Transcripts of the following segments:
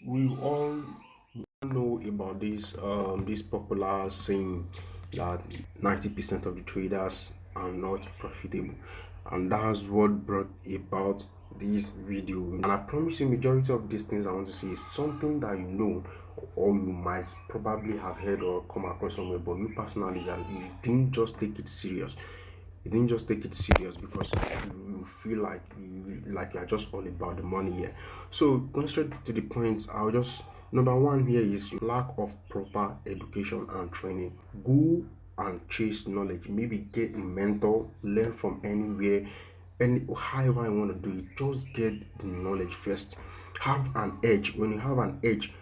We all know about this popular saying that 90% of the traders are not profitable, and that's what brought about this video. And I promise you, majority of these things I want to say is something that you know, or you might probably have heard or come across somewhere, but you personally, that you didn't just take it serious. You didn't just take it serious because you feel like you're just all about the money here. So going straight to the point, I'll just, number one here is lack of proper education and training. Go and chase knowledge. Maybe get a mentor, learn from anywhere, and however you want to do it. Just get the knowledge first. Have an edge. When you have an edge,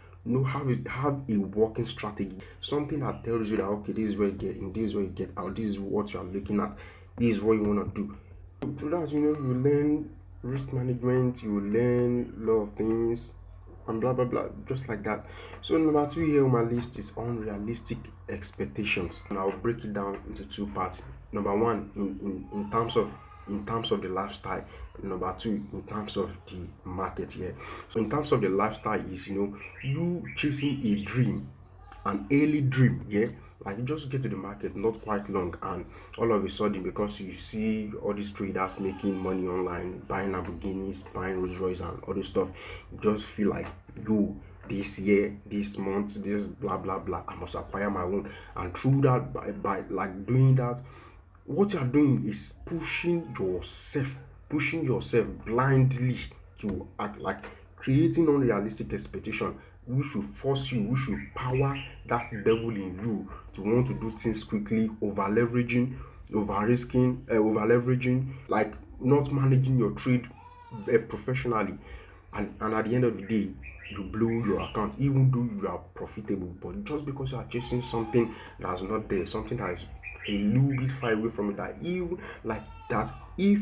have a working strategy, something that tells you that okay, this is where you get in, this is where you get out, this is what you are looking at, this is what you want to do. Through that, you learn risk management, you learn a lot of things, and blah blah blah, just like that. So number two here on my list is unrealistic expectations, and I'll break it down into two parts. Number one, in terms of the lifestyle. Number two, in terms of the market here. So in terms of the lifestyle is, you chasing a dream, an early dream, yeah. Like you just get to the market not quite long, and all of a sudden, because you see all these traders making money online, buying Lamborghinis, buying Rolls Royce, and all this stuff, you just feel like, you, this year, this month, this blah blah blah, I must acquire my own. And through that, by like doing that, what you are doing is pushing yourself blindly to act, like creating unrealistic expectation, which will force you, which will power that devil in you to want to do things quickly, over leveraging, over risking, over leveraging, like not managing your trade professionally, and at the end of the day, you blow your account even though you are profitable. But just because you are chasing something that's not there, something that is a little bit far away from it, that even like that, if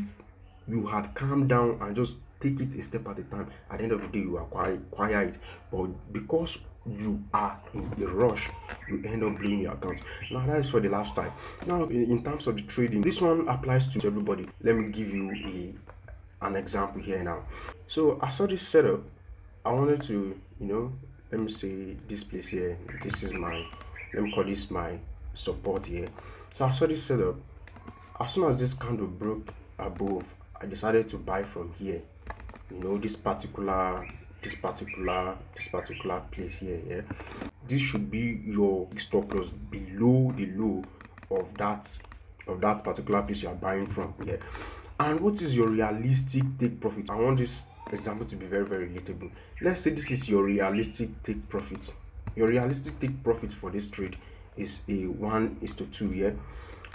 you had calmed down and just take it a step at a time, at the end of the day you acquire it. But because you are in a rush, you end up blowing your account. Now that is for the lifestyle. Now in terms of the trading, this one applies to everybody. Let me give you an example here now. So I saw this setup. I wanted to, let me say this place here. This is my, let me call this my support here. So I saw this setup. As soon as this candle broke above, I decided to buy from here. This particular place here. Yeah. This should be your stop loss below the low of that particular place you are buying from here. And what is your realistic take profit? I want this example to be very very relatable. Let's say this is your realistic take profit. Your realistic take profit for this trade is a 1:2, yeah.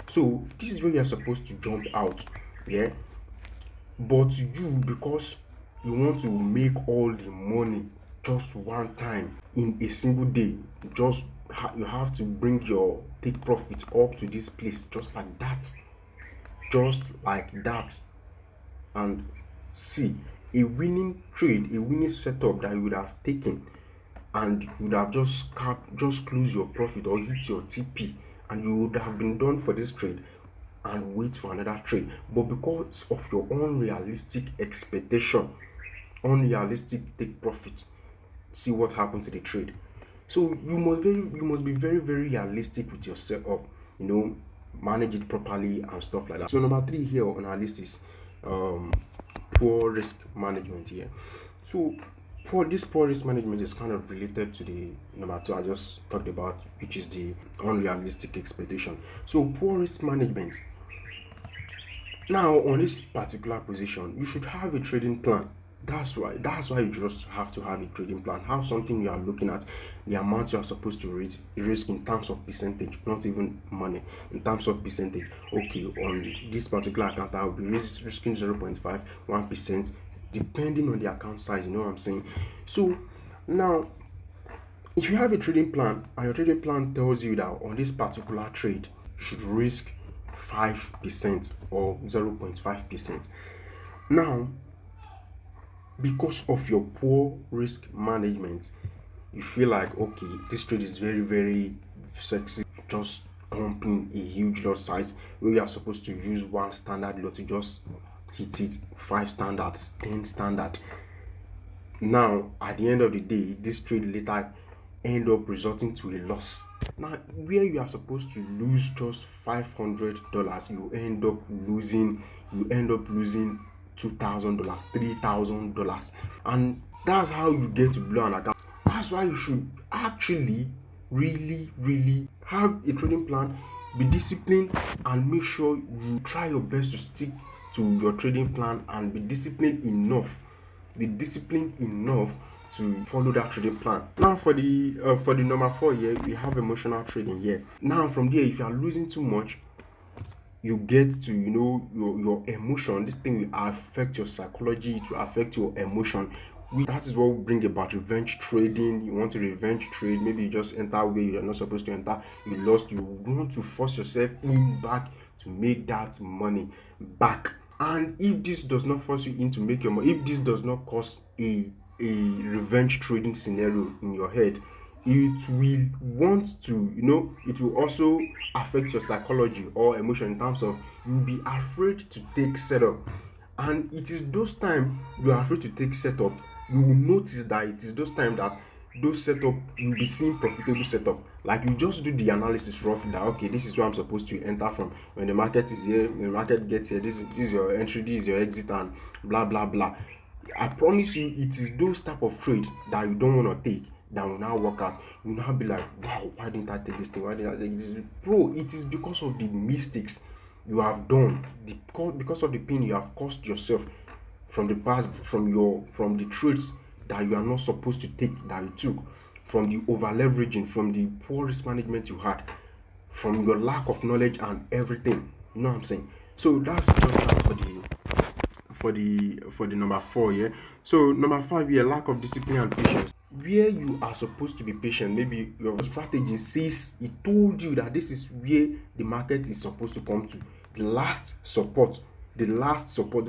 So this is where you're supposed to jump out, yeah. But you, because you want to make all the money just one time in a single day, you have to bring your take profit up to this place just like that, and see, a winning trade, a winning setup that you would have taken, and you would have just close your profit or hit your TP, and you would have been done for this trade and wait for another trade. But because of your unrealistic expectation, unrealistic take profit, see what happened to the trade. So you must be very very realistic with your setup, manage it properly and stuff like that. So number three here on our list is um poor risk management here. So poor risk management is kind of related to the number two I just talked about, which is the unrealistic expectation. So poor risk management. Now on this particular position, you should have a trading plan. That's why you just have to have a trading plan. Have something you are looking at, the amount you are supposed to risk in terms of percentage, not even money, in terms of percentage. Okay, on this particular account I will be risking 0.5, 1%, depending on the account size, you know what I'm saying. So now, if you have a trading plan and your trading plan tells you that on this particular trade you should risk 5% or 0.5%, now because of your poor risk management, you feel like okay, this trade is very very sexy, just pumping a huge lot size where you are supposed to use one standard lot to just hit it, 5 standards, 10 standard. Now at the end of the day, this trade later end up resulting to a loss. Now where you are supposed to lose just $500, you end up losing $2,000, $3,000, and that's how you get to blow an account. That's why you should actually really have a trading plan, be disciplined, and make sure you try your best to stick to your trading plan and be disciplined enough to follow that trading plan. Now for the number 4 here, we have emotional trading here. Now from there, if you are losing too much, you get to, your emotion. This thing will affect your psychology, it will affect your emotion. That is what will bring about revenge trading. You want to revenge trade, maybe you just enter where you're not supposed to enter, you lost, you want to force yourself in back to make that money back. And if this does not force you in to make your money, if this does not cause a revenge trading scenario in your head, it will want to, it will also affect your psychology or emotion in terms of you'll be afraid to take setup. And it is those times you are afraid to take setup, you will notice that it is those times that those setup you'll be seeing profitable setup. Like you just do the analysis roughly that okay, this is where I'm supposed to enter from. When the market is here, when the market gets here, this is your entry, this is your exit, and blah blah blah. I promise you, it is those type of trade that you don't want to take that will now work out. You will now be like, wow, why didn't I take this thing? Why didn't I take this? Bro, it is because of the mistakes you have done, because of the pain you have caused yourself from the past, from the trades that you are not supposed to take that you took, from the over leveraging, from the poor risk management you had, from your lack of knowledge and everything. You know what I'm saying? So that's just that for the number 4 here. So number 5 here, lack of discipline and patience. Where you are supposed to be patient, maybe your strategy says it told you that this is where the market is supposed to come to, the last support, the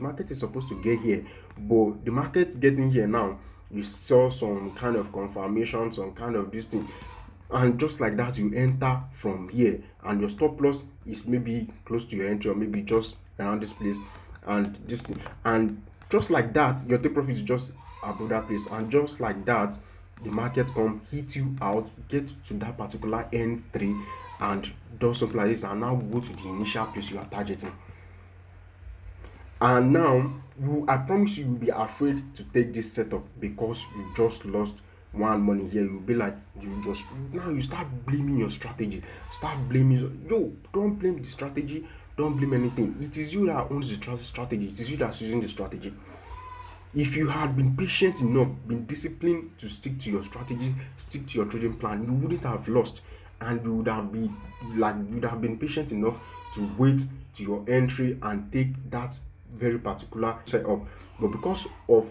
market is supposed to get here, but the market getting here now, you saw some kind of confirmation, some kind of this thing, and just like that you enter from here, and your stop loss is maybe close to your entry or maybe just around this place, and this thing, and just like that your take profit is just above that place, and just like that the market come hit you out, get to that particular entry, and does something like this, and now go to the initial place you are targeting. And now I promise you, will be afraid to take this setup because you just lost one money here. You'll be like, you start blaming your strategy, start blaming. Don't blame the strategy, don't blame anything. It is you that owns the strategy, it is you that's using the strategy. If you had been patient enough, been disciplined to stick to your strategy, stick to your trading plan, you wouldn't have lost, and you would have been patient enough to wait to your entry and take that very particular setup. But because of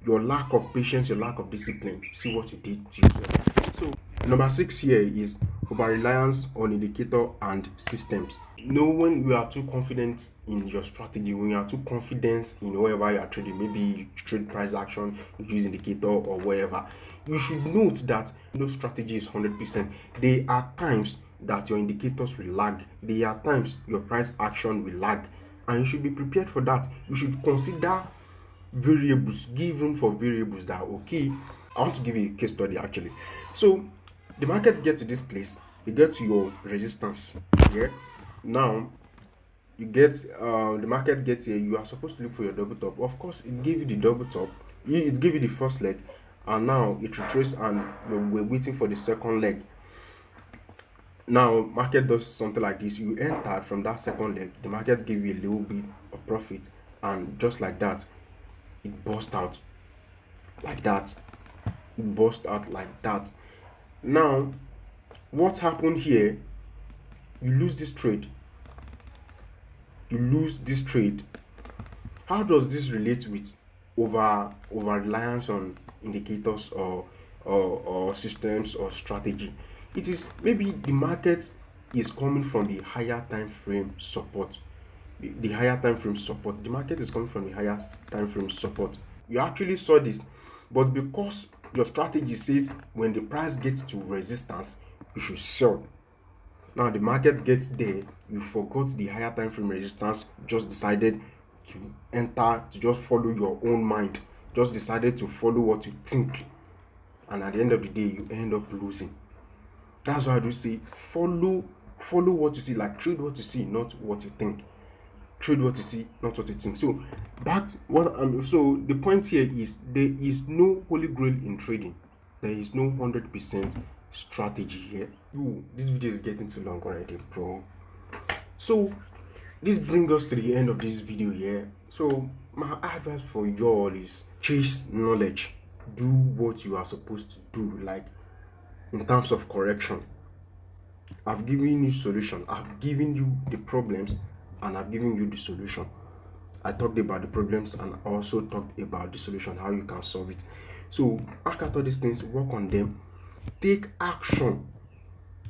your lack of patience, your lack of discipline, see what you did to yourself. So number 6 here is over reliance on indicator and systems. When you are too confident in your strategy, when you are too confident in whatever you are trading, maybe you trade price action, you use indicator or whatever, you should note that no strategy is 100%. There are times that your indicators will lag, there are times your price action will lag, and you should be prepared for that. You should consider variables, give room for variables. That okay, I want to give you a case study actually. So the market gets to this place, you get to your resistance here. Now you get the market gets here, you are supposed to look for your double top. Of course, it gave you the double top, it gave you the first leg, and now it retraced, and we're waiting for the second leg. Now market does something like this, you entered from that second leg, the market gave you a little bit of profit, and just like that it burst out like that, Now what happened here, you lose this trade. How does this relate with over reliance on indicators or systems or strategy? It is maybe the market is coming from the higher time frame support. The higher time frame support, the market is coming from the higher time frame support. You actually saw this, but because your strategy says when the price gets to resistance you should sell, now the market gets there, you forgot the higher time frame resistance, just decided to enter, to just follow your own mind, just decided to follow what you think, and at the end of the day you end up losing. That's why I do say follow what you see, like trade what you see, not what you think. Trade what you see, not what you think. So so the point here is there is no holy grail in trading. There is no 100% strategy here. This video is getting too long already, bro. So this brings us to the end of this video here. So my advice for you all is chase knowledge. Do what you are supposed to do, like in terms of correction. I've given you solution. I've given you the problems, and I've given you the solution. I talked about the problems and also talked about the solution, how you can solve it. So look at all these things, work on them, take action.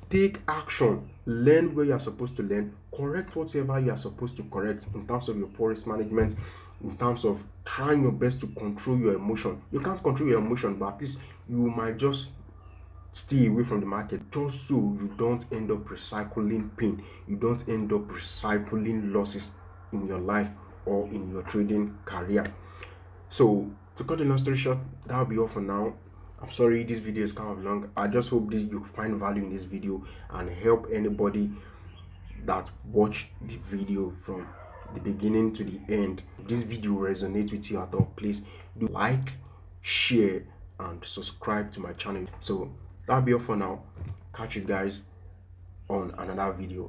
Take action. Learn where you are supposed to learn. Correct whatever you are supposed to correct in terms of your poor risk management, in terms of trying your best to control your emotion. You can't control your emotion, but at least you might just stay away from the market, just so you don't end up recycling pain. You don't end up recycling losses in your life or in your trading career. So to cut the long story short, that'll be all for now. I'm sorry this video is kind of long. I just hope you find value in this video and help anybody that watch the video from the beginning to the end. If this video resonates with you at all, please do like, share, and subscribe to my channel. So that'll be all for now. Catch you guys on another video.